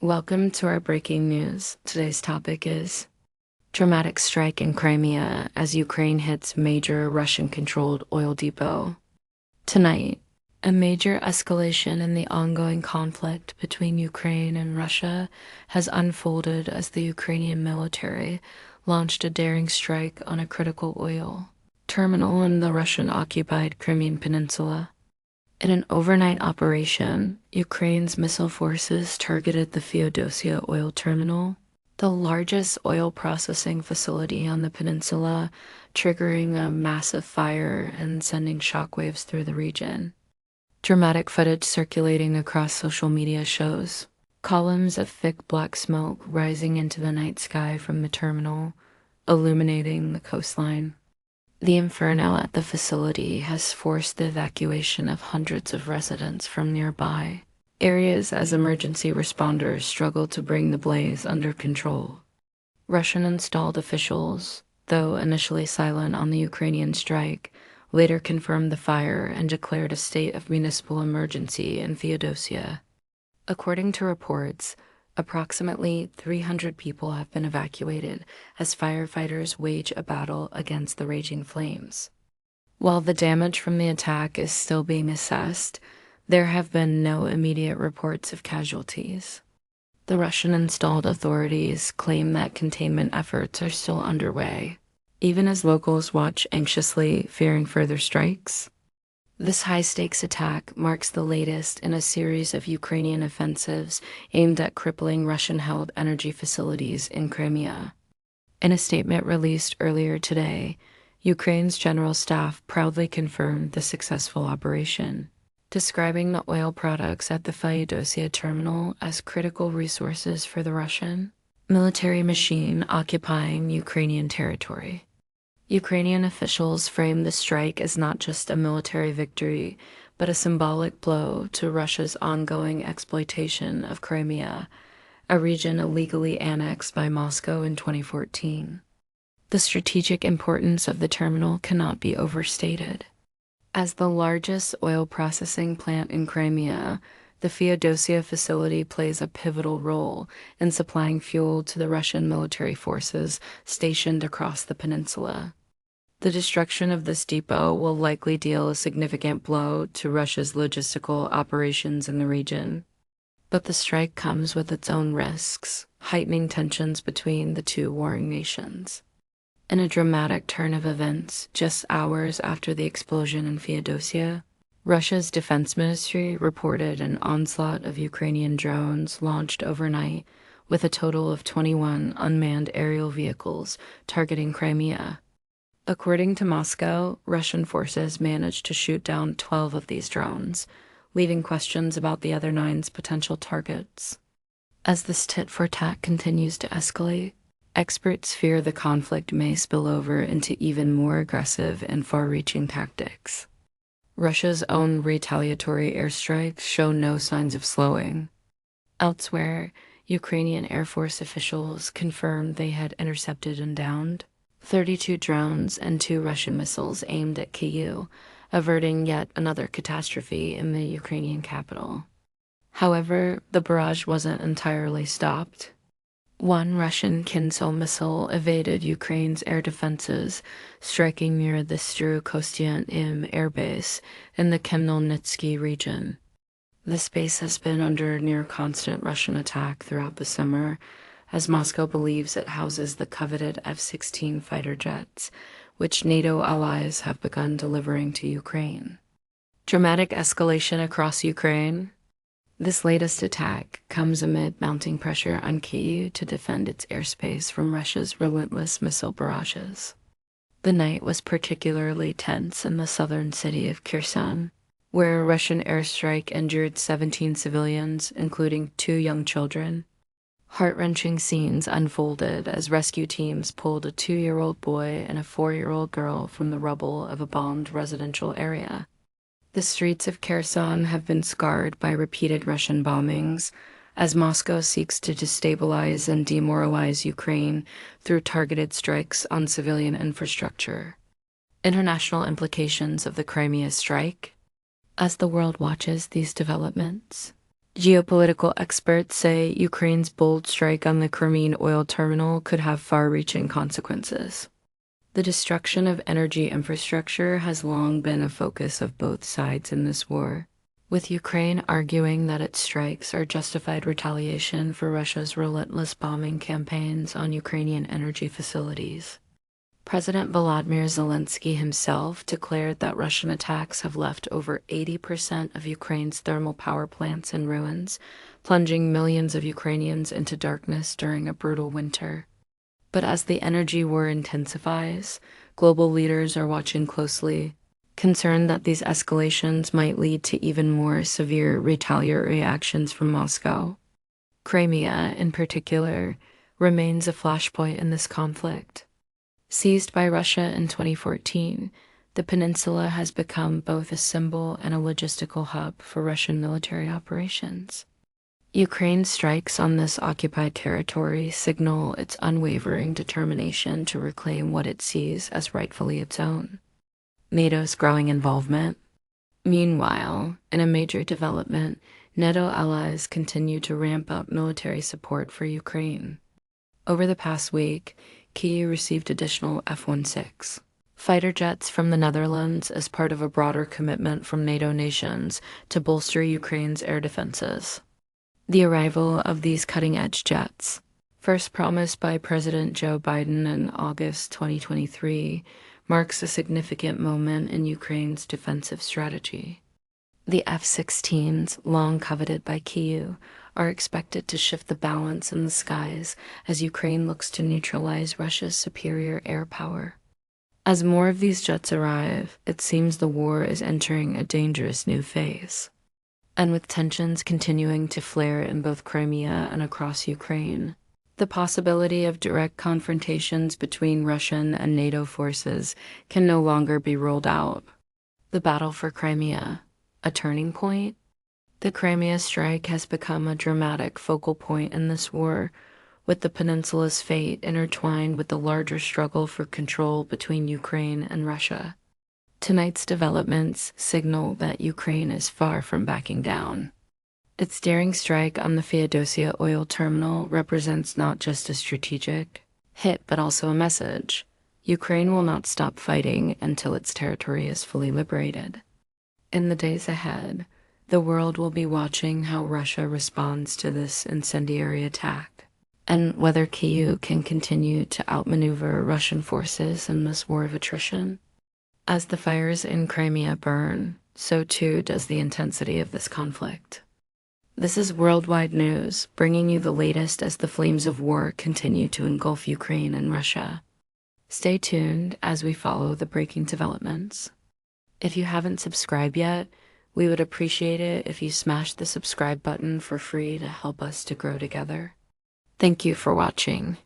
Welcome to our breaking news. Today's topic is dramatic strike in Crimea as Ukraine hits major Russian-controlled oil depot. Tonight, a major escalation in the ongoing conflict between Ukraine and Russia has unfolded as the Ukrainian military launched a daring strike on a critical oil terminal in the Russian-occupied Crimean Peninsula. In an overnight operation, Ukraine's missile forces targeted the Feodosia oil terminal, the largest oil processing facility on the peninsula, triggering a massive fire and sending shockwaves through the region. Dramatic footage circulating across social media shows columns of thick black smoke rising into the night sky from the terminal, illuminating the coastline. The inferno at the facility has forced the evacuation of hundreds of residents from nearby areas as emergency responders struggle to bring the blaze under control. Russian-installed officials, though initially silent on the Ukrainian strike, later confirmed the fire and declared a state of municipal emergency in Feodosia. According to reports, approximately 300 people have been evacuated as firefighters wage a battle against the raging flames. While the damage from the attack is still being assessed, there have been no immediate reports of casualties. The Russian-installed authorities claim that containment efforts are still underway, even as locals watch anxiously, fearing further strikes. This high-stakes attack marks the latest in a series of Ukrainian offensives aimed at crippling Russian-held energy facilities in Crimea. In a statement released earlier today, Ukraine's general staff proudly confirmed the successful operation, describing the oil products at the Feodosia terminal as critical resources for the Russian military machine occupying Ukrainian territory. Ukrainian officials frame the strike as not just a military victory, but a symbolic blow to Russia's ongoing exploitation of Crimea, a region illegally annexed by Moscow in 2014. The strategic importance of the terminal cannot be overstated. As the largest oil processing plant in Crimea, the Feodosia facility plays a pivotal role in supplying fuel to the Russian military forces stationed across the peninsula. The destruction of this depot will likely deal a significant blow to Russia's logistical operations in the region. But the strike comes with its own risks, heightening tensions between the two warring nations. In a dramatic turn of events, just hours after the explosion in Feodosia, Russia's defense ministry reported an onslaught of Ukrainian drones launched overnight, with a total of 21 unmanned aerial vehicles targeting Crimea. According to Moscow, Russian forces managed to shoot down 12 of these drones, leaving questions about the other 9's potential targets. As this tit-for-tat continues to escalate, experts fear the conflict may spill over into even more aggressive and far-reaching tactics. Russia's own retaliatory airstrikes show no signs of slowing. Elsewhere, Ukrainian Air Force officials confirmed they had intercepted and downed 32 drones and 2 Russian missiles aimed at Kyiv, averting yet another catastrophe in the Ukrainian capital. However, the barrage wasn't entirely stopped. One Russian Kinzhal missile evaded Ukraine's air defenses, striking near the Stru-Kostian-Im airbase in the Khmelnytsky region. This base has been under near-constant Russian attack throughout the summer, as Moscow believes it houses the coveted F-16 fighter jets, which NATO allies have begun delivering to Ukraine. Dramatic escalation across Ukraine. This latest attack comes amid mounting pressure on Kyiv to defend its airspace from Russia's relentless missile barrages. The night was particularly tense in the southern city of Kherson, where a Russian airstrike injured 17 civilians, including 2 young children. Heart-wrenching scenes unfolded as rescue teams pulled a 2-year-old boy and a 4-year-old girl from the rubble of a bombed residential area. The streets of Kherson have been scarred by repeated Russian bombings, as Moscow seeks to destabilize and demoralize Ukraine through targeted strikes on civilian infrastructure. International implications of the Crimea strike. As the world watches these developments, Geopolitical experts say Ukraine's bold strike on the Crimean oil terminal could have far-reaching consequences. The destruction of energy infrastructure has long been a focus of both sides in this war, with Ukraine arguing that its strikes are justified retaliation for Russia's relentless bombing campaigns on Ukrainian energy facilities. President Volodymyr Zelensky himself declared that Russian attacks have left over 80% of Ukraine's thermal power plants in ruins, plunging millions of Ukrainians into darkness during a brutal winter. But as the energy war intensifies, global leaders are watching closely, concerned that these escalations might lead to even more severe retaliatory actions from Moscow. Crimea, in particular, remains a flashpoint in this conflict. Seized by Russia in 2014, the peninsula has become both a symbol and a logistical hub for Russian military operations. Ukraine's strikes on this occupied territory signal its unwavering determination to reclaim what it sees as rightfully its own. NATO's growing involvement. Meanwhile, in a major development, NATO allies continue to ramp up military support for Ukraine. Over the past week, Kyiv received additional F-16 fighter jets from the Netherlands as part of a broader commitment from NATO nations to bolster Ukraine's air defenses. The arrival of these cutting-edge jets, first promised by President Joe Biden in August 2023, marks a significant moment in Ukraine's defensive strategy. The F-16s, long coveted by Kyiv, are expected to shift the balance in the skies as Ukraine looks to neutralize Russia's superior air power. As more of these jets arrive, it seems the war is entering a dangerous new phase. And with tensions continuing to flare in both Crimea and across Ukraine, the possibility of direct confrontations between Russian and NATO forces can no longer be ruled out. The battle for Crimea, a turning point? The Crimea strike has become a dramatic focal point in this war, with the peninsula's fate intertwined with the larger struggle for control between Ukraine and Russia. Tonight's developments signal that Ukraine is far from backing down. Its daring strike on the Feodosia oil terminal represents not just a strategic hit, but also a message. Ukraine will not stop fighting until its territory is fully liberated. In the days ahead, the world will be watching how Russia responds to this incendiary attack, and whether Kyiv can continue to outmaneuver Russian forces in this war of attrition. As the fires in Crimea burn, so too does the intensity of this conflict. This is Worldwide News, bringing you the latest as the flames of war continue to engulf Ukraine and Russia. Stay tuned as we follow the breaking developments. If you haven't subscribed yet, we would appreciate it if you smash the subscribe button for free to help us to grow together. Thank you for watching.